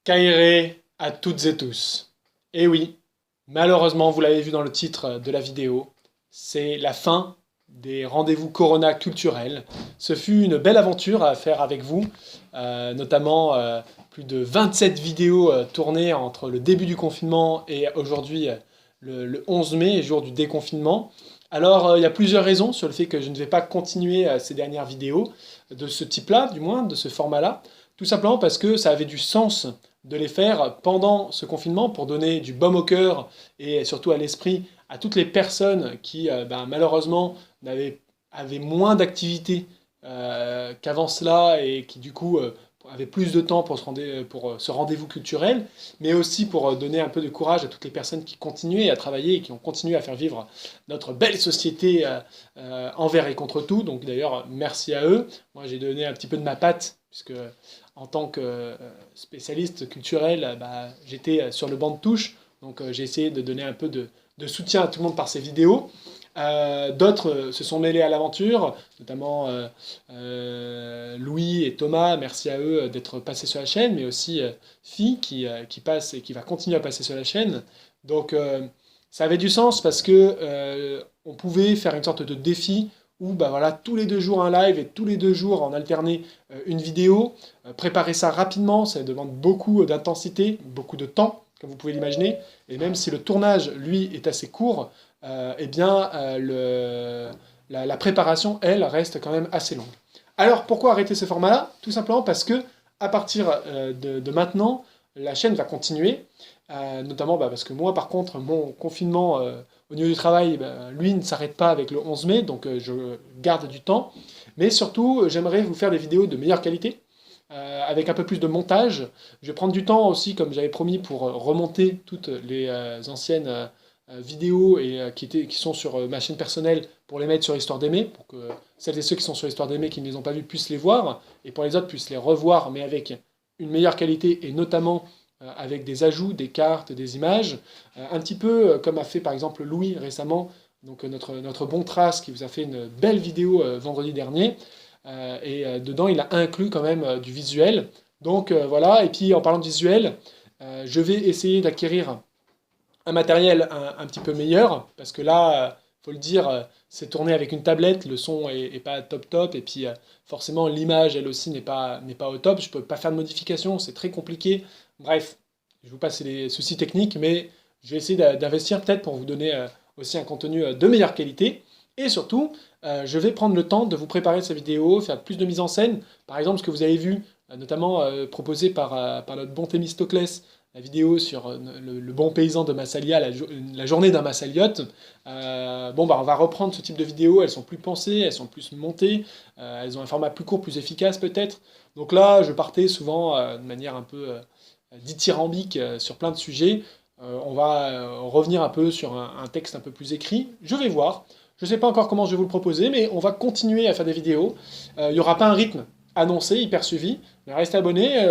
Kairé à toutes et tous. Et oui, malheureusement, vous l'avez vu dans le titre de la vidéo, c'est la fin des rendez-vous Corona culturels. Ce fut une belle aventure à faire avec vous, notamment plus de 27 vidéos tournées entre le début du confinement et aujourd'hui le 11 mai, jour du déconfinement. Alors, il y a plusieurs raisons sur le fait que je ne vais pas continuer ces dernières vidéos, de ce type-là, du moins, de ce format-là. Tout simplement parce que ça avait du sens de les faire pendant ce confinement pour donner du baume au cœur et surtout à l'esprit à toutes les personnes qui, malheureusement, avaient moins d'activité qu'avant cela et qui, du coup, avaient plus de temps pour ce rendez-vous culturel, mais aussi pour donner un peu de courage à toutes les personnes qui continuaient à travailler et qui ont continué à faire vivre notre belle société envers et contre tout. Donc d'ailleurs, merci à eux. Moi, j'ai donné un petit peu de ma patte, puisque en tant que spécialiste culturel, j'étais sur le banc de touche. Donc j'ai essayé de donner un peu de soutien à tout le monde par ces vidéos. D'autres se sont mêlés à l'aventure, notamment Louis et Thomas, merci à eux d'être passés sur la chaîne, mais aussi Phi qui passe et qui va continuer à passer sur la chaîne. Donc ça avait du sens parce que on pouvait faire une sorte de défi où voilà, tous les 2 jours un live et tous les 2 jours en alterner une vidéo. Préparer ça rapidement, ça demande beaucoup d'intensité, beaucoup de temps, comme vous pouvez l'imaginer. Et même si le tournage, lui, est assez court, la préparation, elle, reste quand même assez longue. Alors, pourquoi arrêter ce format-là? Tout simplement parce que, à partir de maintenant, la chaîne va continuer, notamment parce que moi, par contre, mon confinement au niveau du travail, lui, ne s'arrête pas avec le 11 mai, donc je garde du temps. Mais surtout, j'aimerais vous faire des vidéos de meilleure qualité, avec un peu plus de montage. Je vais prendre du temps aussi, comme j'avais promis, pour remonter toutes les anciennes vidéos qui sont sur ma chaîne personnelle pour les mettre sur Histoire d'aimer, pour que celles et ceux qui sont sur Histoire d'aimer qui ne les ont pas vues puissent les voir, et pour les autres puissent les revoir, mais avec une meilleure qualité, et notamment avec des ajouts, des cartes, des images, un petit peu comme a fait par exemple Louis récemment, donc notre bon Trace qui vous a fait une belle vidéo vendredi dernier, et dedans il a inclus quand même du visuel. Donc voilà, et puis en parlant de visuel, je vais essayer d'acquérir un matériel un petit peu meilleur, parce que là, faut le dire, c'est tourné avec une tablette, le son est pas top top, et puis forcément l'image elle aussi n'est pas au top, je peux pas faire de modifications, c'est très compliqué. Bref, je vous passe les soucis techniques, mais je vais essayer d'investir peut-être pour vous donner aussi un contenu de meilleure qualité. Et surtout, je vais prendre le temps de vous préparer ces vidéos, faire plus de mise en scène. Par exemple, ce que vous avez vu, notamment proposé par notre bon Thémistoclès, la vidéo sur le bon paysan de Massalia, la journée d'un Massaliote. On va reprendre ce type de vidéos, elles sont plus pensées, elles sont plus montées, elles ont un format plus court, plus efficace peut-être. Donc là, je partais souvent de manière un peu dithyrambique sur plein de sujets. On va revenir un peu sur un texte un peu plus écrit. Je vais voir. Je ne sais pas encore comment je vais vous le proposer, mais on va continuer à faire des vidéos. Il n'y aura pas un rythme annoncé, hyper suivi. Mais restez abonnés,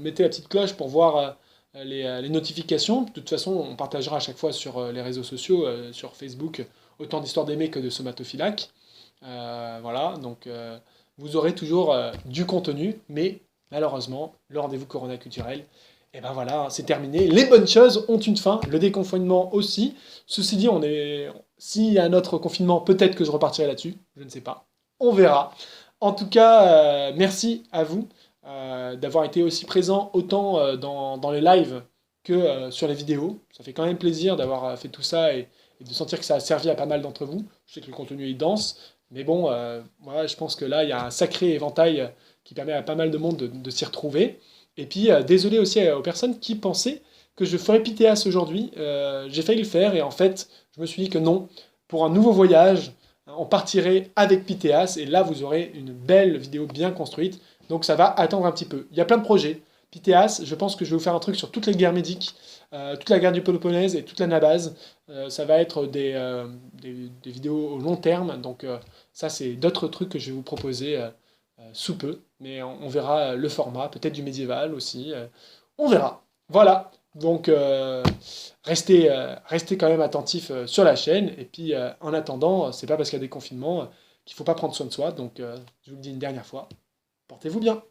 mettez la petite cloche pour voir les notifications. De toute façon, on partagera à chaque fois sur les réseaux sociaux, sur Facebook, autant d'histoires d'aimer que de somatophilac. Voilà, donc vous aurez toujours du contenu, mais malheureusement, le rendez-vous Corona culturel, et ben voilà, c'est terminé. Les bonnes choses ont une fin, le déconfinement aussi. Ceci dit, s'il y a un autre confinement, peut-être que je repartirai là-dessus, je ne sais pas. On verra. En tout cas, merci à vous d'avoir été aussi présent autant dans les lives que sur les vidéos. Ça fait quand même plaisir d'avoir fait tout ça et de sentir que ça a servi à pas mal d'entre vous. Je sais que le contenu est dense, mais bon, voilà, je pense que là, il y a un sacré éventail qui permet à pas mal de monde de s'y retrouver. Et puis, désolé aussi aux personnes qui pensaient que je ferais Pythéas aujourd'hui. J'ai failli le faire et en fait, je me suis dit que non. Pour un nouveau voyage, on partirait avec Pythéas et là, vous aurez une belle vidéo bien construite. Donc ça va attendre un petit peu. Il y a plein de projets. Pythéas, je pense que je vais vous faire un truc sur toutes les guerres médiques, toute la guerre du Péloponnèse et toute la Nabase. Ça va être des vidéos au long terme. Donc ça, c'est d'autres trucs que je vais vous proposer sous peu. Mais on verra le format, peut-être du médiéval aussi. On verra. Voilà. Donc restez quand même attentifs sur la chaîne. Et puis en attendant, c'est pas parce qu'il y a des confinements qu'il ne faut pas prendre soin de soi. Donc je vous le dis une dernière fois, portez-vous bien.